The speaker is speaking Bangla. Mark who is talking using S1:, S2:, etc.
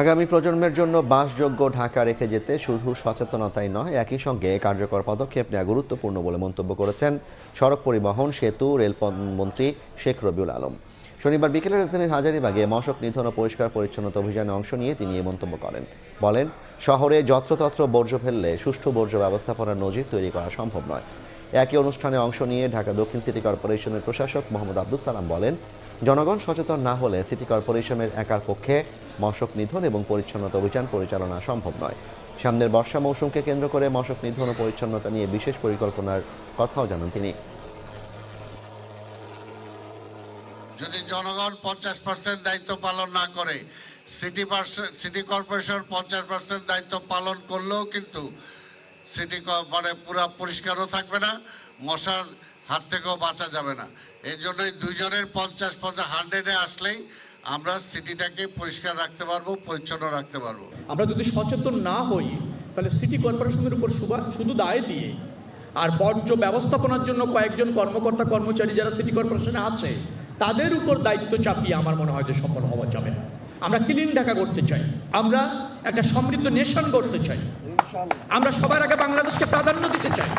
S1: আগামী প্রজন্মের জন্য বাসযোগ্য ঢাকা রেখে যেতে শুধু সচেতনতাই নয়, একই সঙ্গে কার্যকর পদক্ষেপ নেওয়া গুরুত্বপূর্ণ বলে মন্তব্য করেছেন সড়ক পরিবহন, সেতু, রেলমন্ত্রী শেখ রবিউল আলম। শনিবার বিকেলে রাজধানীর হাজারীবাগে মশক নিধন ও পরিষ্কার পরিচ্ছন্নতা অভিযানে অংশ নিয়ে তিনি এই মন্তব্য করেন। বলেন, শহরে যত্রতত্র বর্জ্য ফেললে সুষ্ঠু বর্জ্য ব্যবস্থাপনার নজির তৈরি করা সম্ভব নয়। একই অনুষ্ঠানে অংশ নিয়ে ঢাকা দক্ষিণ সিটি কর্পোরেশনের প্রশাসক মোহাম্মদ আব্দুস সালাম বলেন, জনগণ সচেতন না হলে সিটি কর্পোরেশনের একার পক্ষে মশক নিধন এবং পরিচ্ছন্নতা অভিযান পরিচালনা সম্ভব নয়। সামনের বর্ষা মৌসুমকে কেন্দ্র করে মশক নিধন ও পরিচ্ছন্নতা নিয়ে বিশেষ পরিকল্পনার কথাও জানান তিনি।
S2: যদি জনগণ 50% দায়িত্ব পালন না করে, সিটি কর্পোরেশন 50% দায়িত্ব পালন করলেও কিন্তু সিটি পুরা পরিষ্কারও থাকবে না, মশার হাত থেকেও বাঁচা যাবে না। এই জন্যই দুইজনের 50-50-100-এ আসলেই আমরা সিটিটাকে পরিষ্কার রাখতে পারবো, পরিচ্ছন্ন রাখতে পারবো।
S3: আমরা যদি সচেতন না হই তাহলে সিটি কর্পোরেশনের উপর শুধু দায় দিয়ে আর বর্জ্য ব্যবস্থাপনার জন্য কয়েকজন কর্মকর্তা কর্মচারী যারা সিটি কর্পোরেশনে আছে তাদের উপর দায়িত্ব চাপিয়ে আমার মনে হয় যে সফল হওয়া যাবে না। আমরা ক্লিন ঢাকা করতে চাই, আমরা একটা সমৃদ্ধ নেশন করতে চাই, আমরা সবার আগে বাংলাদেশকে প্রাধান্য দিতে চাই।